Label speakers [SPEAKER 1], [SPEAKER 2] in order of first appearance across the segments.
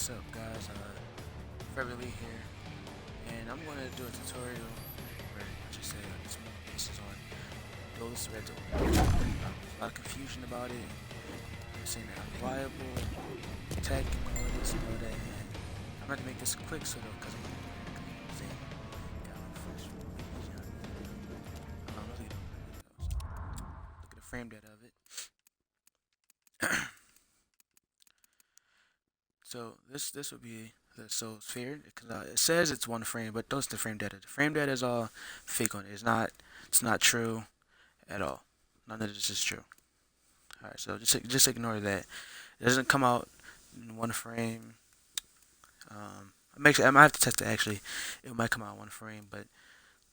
[SPEAKER 1] What's up guys, Forever Lee here, and I'm going to do a tutorial where I just say it's more basis on Dualist red to orange. There's a lot of confusion about it. They're saying that unreliable, tech, and all of this and all that, and I'm going to make this quick so that because I'm saying, look at the frame data of it. So this would be so it's fair because it says it's one frame, but those the frame data. The frame data is all fake on it. It's not true at all. None of this is true. All right, so just ignore that. It doesn't come out in one frame. I might have to test it actually. It might come out in one frame, but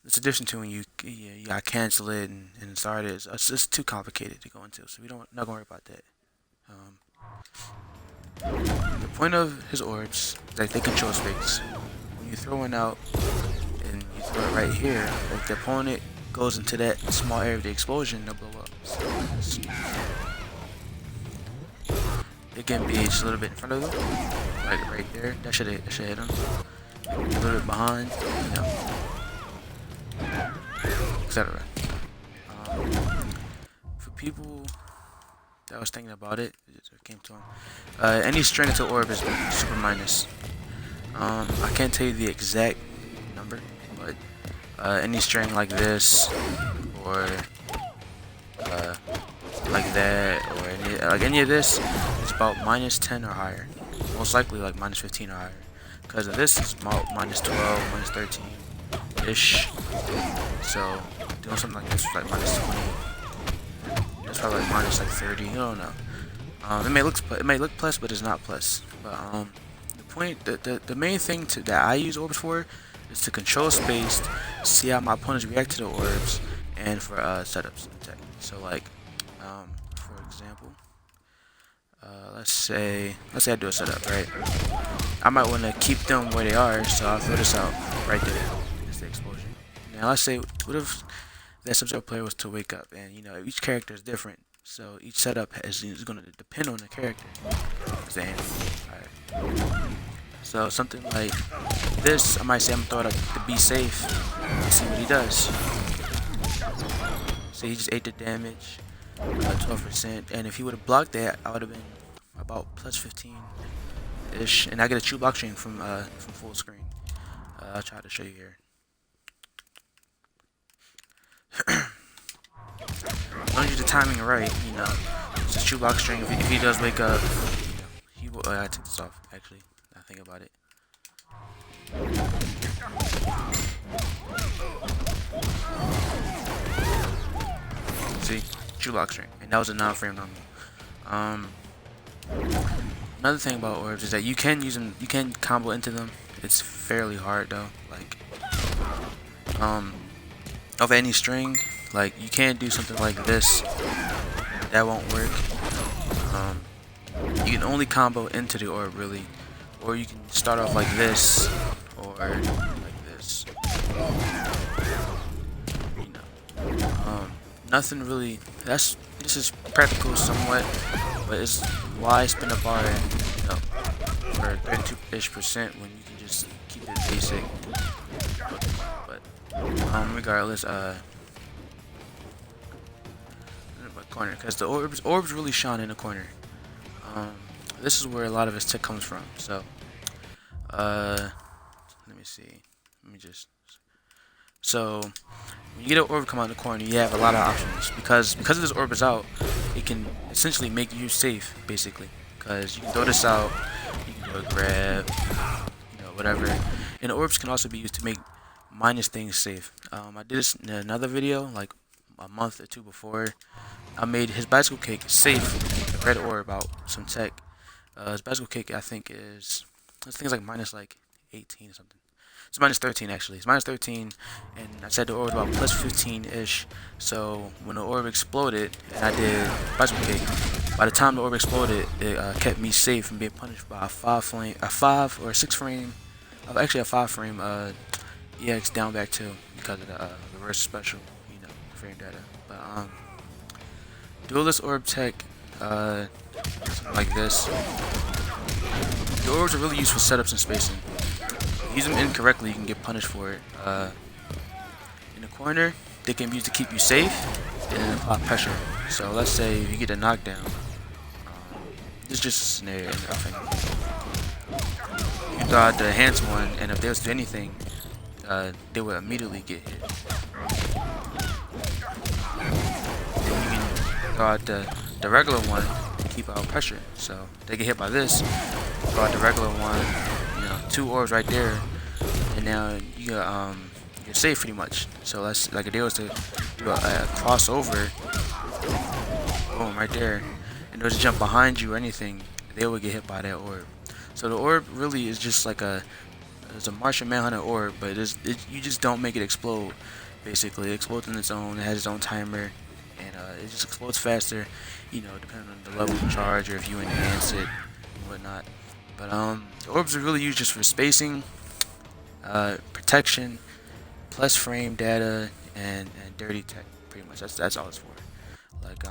[SPEAKER 1] it's a difference between when you gotta cancel it and start it. It's just too complicated to go into, so not gonna worry about that. Um, The point of his orbs is that they control space. When you throw one out and you throw it right here, if the opponent goes into that small area of the explosion, they'll blow up. So it can be just a little bit in front of them, like right there. That should hit him. A little bit behind, etc. For people that was thinking about it, it came to him. Any string to orb is super minus. I can't tell you the exact number, but any string like this, or like that, or any of this, is about -10 or higher. Most likely like -15 or higher. Because of this is about -12, -13-ish. So doing something like this is like -20. It's probably like minus like 30. I don't know. It may look plus, but it's not plus. But the main thing that I use orbs for is to control space, see how my opponents react to the orbs, and for setups and tech. So like, for example, let's say I do a setup, right? I might want to keep them where they are, so I'll throw this out right there. It's the explosion. Now let's say, what if that subject player was to wake up, and each character is different, so each setup is going to depend on the character. Alright. So something like this, I might say I'm gonna throw it up to be safe and see what he does. So he just ate the damage, 12%, and if he would have blocked that, I would have been about +15-ish, and I get a true block string from full screen. I'll try to show you here. As long as you do the timing right, it's a true block string. If he does wake up, he will. I took this off actually. I think about it. See, true block string, and that was a non-frame normal. Another thing about orbs is that you can use them. You can combo into them. It's fairly hard though. Like, of any string. Like, you can't do something like this. That won't work. You can only combo into the orb, really. Or you can start off like this, or like this. Nothing really. This is practical somewhat, but it's why spin a bar for 32-ish% when you can just keep it basic. But regardless, corner, because the orbs really shine in the corner. This is where a lot of his tech comes from. So let me see. So when you get an orb come out in the corner, you have a lot of options, because of this orb is out, it can essentially make you safe, basically, because you can throw this out, you can do a grab, whatever. And the orbs can also be used to make minus things safe. I did this in another video like a month or two before. I made his bicycle kick safe, a red orb out some tech. His bicycle kick, I think is like minus like 18 or something. It's minus 13 actually. It's minus 13, and I said the orb was about plus 15-ish. So when the orb exploded and I did bicycle kick, by the time the orb exploded, it kept me safe from being punished by a 5 or 6 frame, actually a 5 frame EX down back 2 because of the reverse special, frame data. But Dualist orb tech, something like this. The orbs are really used for setups and spacing. Use them incorrectly, you can get punished for it. In the corner, they can be used to keep you safe and then apply pressure. So let's say if you get a knockdown, this is just a scenario. You throw out the enhanced one, and if they was to do anything, they would immediately get hit. Then you can throw out the regular one and keep out pressure. So they get hit by this, throw out the regular one, you know, 2 orbs right there, and now you're safe pretty much. So that's like if they was to do a crossover, boom, right there, and they was to jump behind you or anything, they would get hit by that orb. So the orb really is just like it's a Martian Manhunter orb, but you just don't make it explode. Basically, it explodes on its own. It has its own timer, and it just explodes faster, you know, depending on the level of charge or if you enhance it and whatnot. But the orbs are really used just for spacing, protection, plus frame data, and dirty tech. Pretty much, that's all it's for. Like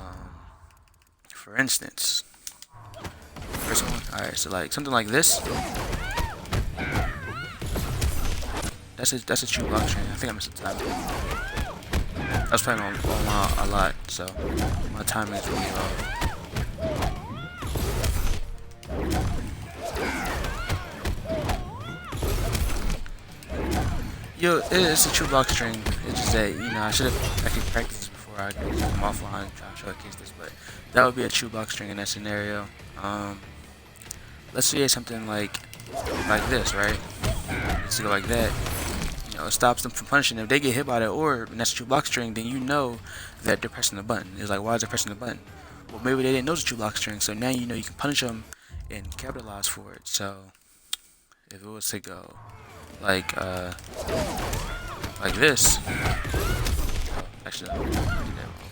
[SPEAKER 1] for instance, first one. All right, so like something like this. That's a true block train. I think I missed the time. I was playing on a lot, so my timing is really low. Yo, it's a true block string. It's just that, you know, I should have actually practiced this before I come offline and try to showcase this, but that would be a true block string in that scenario. Let's say something like this, right? Let's go like that. You know, it stops them from punishing. If they get hit by that orb and that's a true block string, then you know that they're pressing the button. It's like, why is they pressing the button? Well, maybe they didn't know it's a true block string, so now you know you can punish them and capitalize for it. So if it was to go like this, actually, I did that wrong.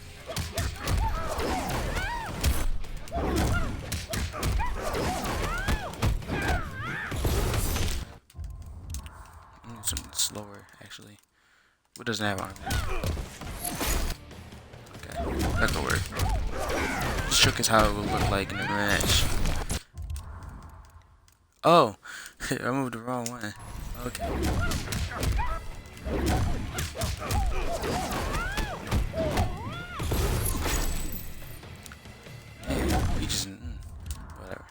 [SPEAKER 1] Something slower, actually. What doesn't have armor? Okay, that could work. Just showcase how it would look like in the match. Oh, I moved the wrong one. Okay. Yeah, you just whatever.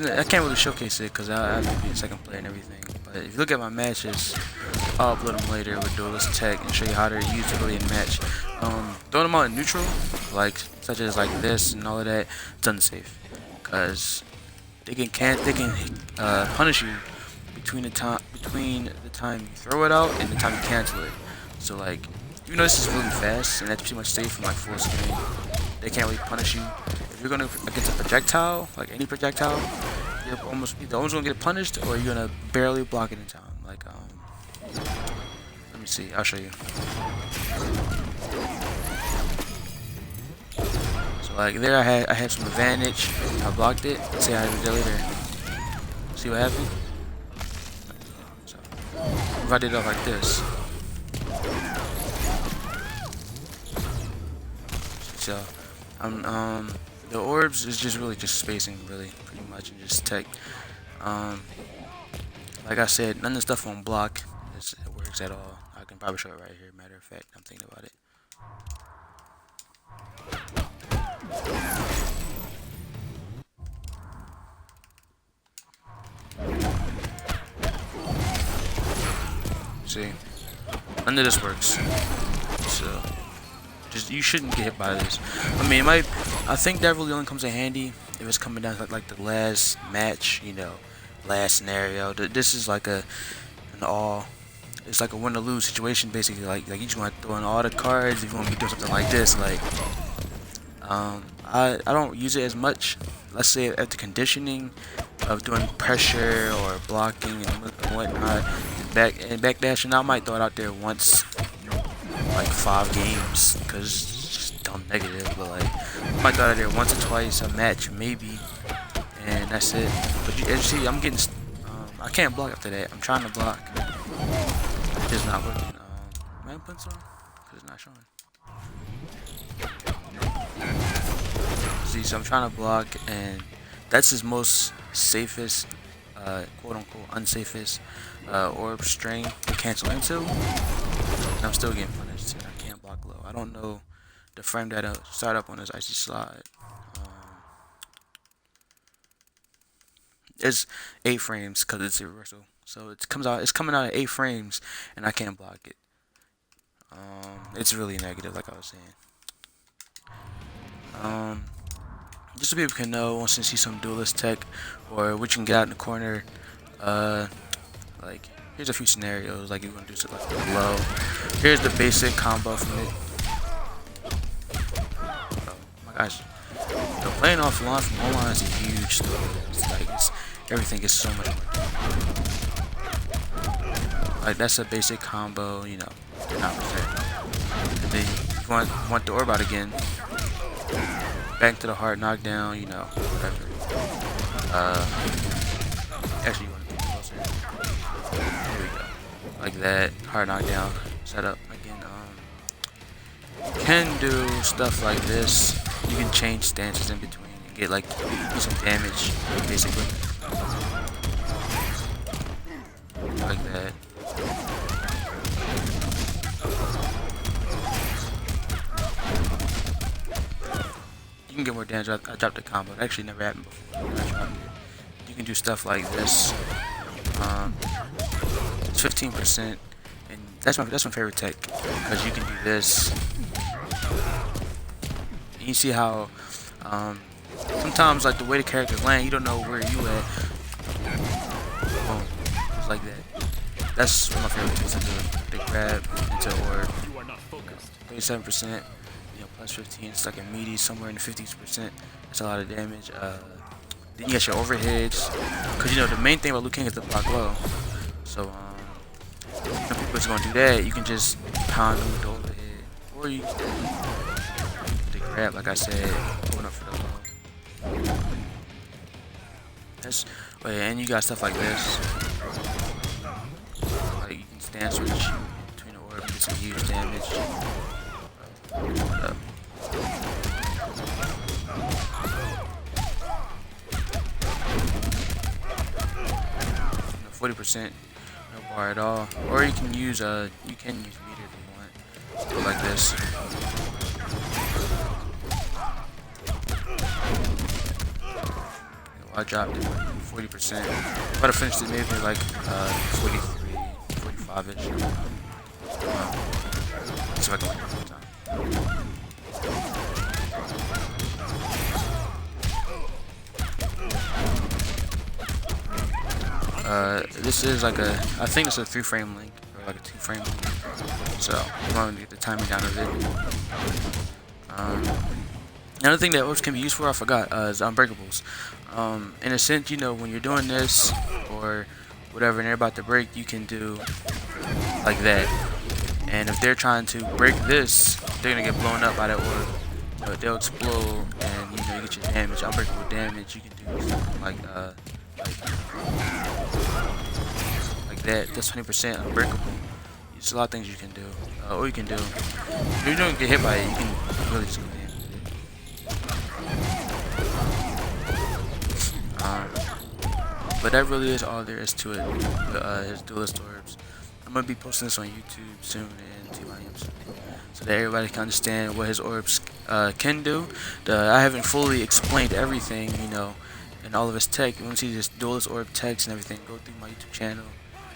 [SPEAKER 1] I can't really showcase it because I have to be a second player and everything. But if you look at my matches, I'll upload them later with Dualist tech and show you how they're used really in match. Throwing them out in neutral, like such as like this and all of that, it's unsafe because they can punish you between the time you throw it out and the time you cancel it. So like, even though this is really fast and that's pretty much safe from like full screen, they can't really punish you. If you're gonna against a projectile, like any projectile, you're almost gonna get punished, or you're gonna barely block it in time. Like let me see, I'll show you. So like there, I had some advantage. I blocked it. Let's see how I did later. See what happened? So if I did it like this, so the orbs is just really just spacing, really, pretty much, and just tech. Like I said, none of the stuff on block it works at all. I can probably show it right here. Matter of fact, I'm thinking about it. See, none of this works. So you shouldn't get hit by this. I mean, I think that really only comes in handy if it's coming down to like the last match, you know, last scenario. This is like it's like a win or lose situation basically. Like you just want to throw in all the cards if you want to be doing something like this. Like, I don't use it as much. Let's say at the conditioning of doing pressure or blocking and whatnot, and backdashing, I might throw it out there once. Like 5 games, because it's just dumb negative, but like I might go out there once or twice a match maybe, and that's it. But as you see, I'm getting I can't block after that. I'm trying to block, it's not working. Am I putting some? Because it's not showing. See, So I'm trying to block, and that's his most safest, quote unquote unsafest orb string to cancel into. And I'm still getting punished. And I can't block low. I don't know the frame that start up on this icy slide. It's 8 frames because it's a reversal. So it's coming out at 8 frames, and I can't block it. It's really negative, like I was saying. Just so people can know, wants to see some duelist tech, or what you can get out in the corner. Like here's a few scenarios, like you're gonna do something like low. Here's the basic combo from it. Oh my gosh, playing offline from online is a huge story. Everything is so much more. Like that's a basic combo, you know, not perfect. And then you want the orb out again. Back to the hard knockdown, you know, whatever. Actually, you want to get closer. There we go. Like that, hard knockdown, setup again. You can do stuff like this. You can change stances in between and get like do some damage, basically. Like that. You can get more damage. I dropped the combo. It actually never happened before. You can do stuff like this. It's 15%, and that's my favorite tech because you can do this. And you see how sometimes like the way the characters land, you don't know where you at. Boom, just like that. That's one of my favorite tools to do. Big grab into orb. 37%. Plus 15, it's like a meaty, somewhere in the 50%. That's a lot of damage. Then you got your overheads, because you know the main thing about Liu Kang is the block low. So if people are gonna do that, you can just pound them with the overhead, or you can the grab, like I said, going up for the low. That's and you got stuff like this. Like you can stand switch between the orb and get some huge damage. 40%, no bar at all. Or you can use meter if you want. Go like this. I dropped it 40%. If I'd have finished it maybe like 43, 45-ish. So I can win one more time. This is like I think it's a 3-frame link, or like a 2-frame link. So I'm going to get the timing down a bit. Another thing that orbs can be used for, I forgot, is Unbreakables. In a sense, you know, when you're doing this, or whatever, and they're about to break, you can do like that. And if they're trying to break this, they're going to get blown up by that orb. They'll explode, and you know, you get your damage, unbreakable damage. You can do something like that. That's 20% unbreakable. There's a lot of things you can do. Or you can do, if you don't get hit by it, you can really just go damage with it. But that really is all there is to it. His duelist orbs. I'm gonna be posting this on YouTube soon and TYM soon, so that everybody can understand what his orbs can do. I haven't fully explained everything, you know, and all of his tech. You want to see this duelist orb techs and everything, go through my YouTube channel,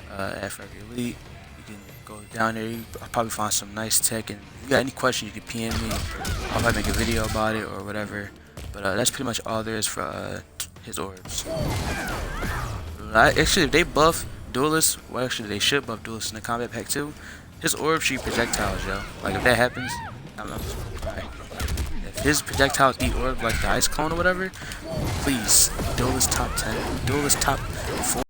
[SPEAKER 1] Forever Elite. You can go down there. I'll probably find some nice tech, and if you got any questions, you can PM me. I'll probably make a video about it or whatever. But that's pretty much all there is for his orbs. Actually, if they buff Duelist, well, actually they should buff Duelist in the combat pack too. His orb shoot projectiles, yo. Like if that happens, I'm just gonna cry. If his projectiles eat orb like the ice clone or whatever, please, Duelist top 10, Duelist top 4.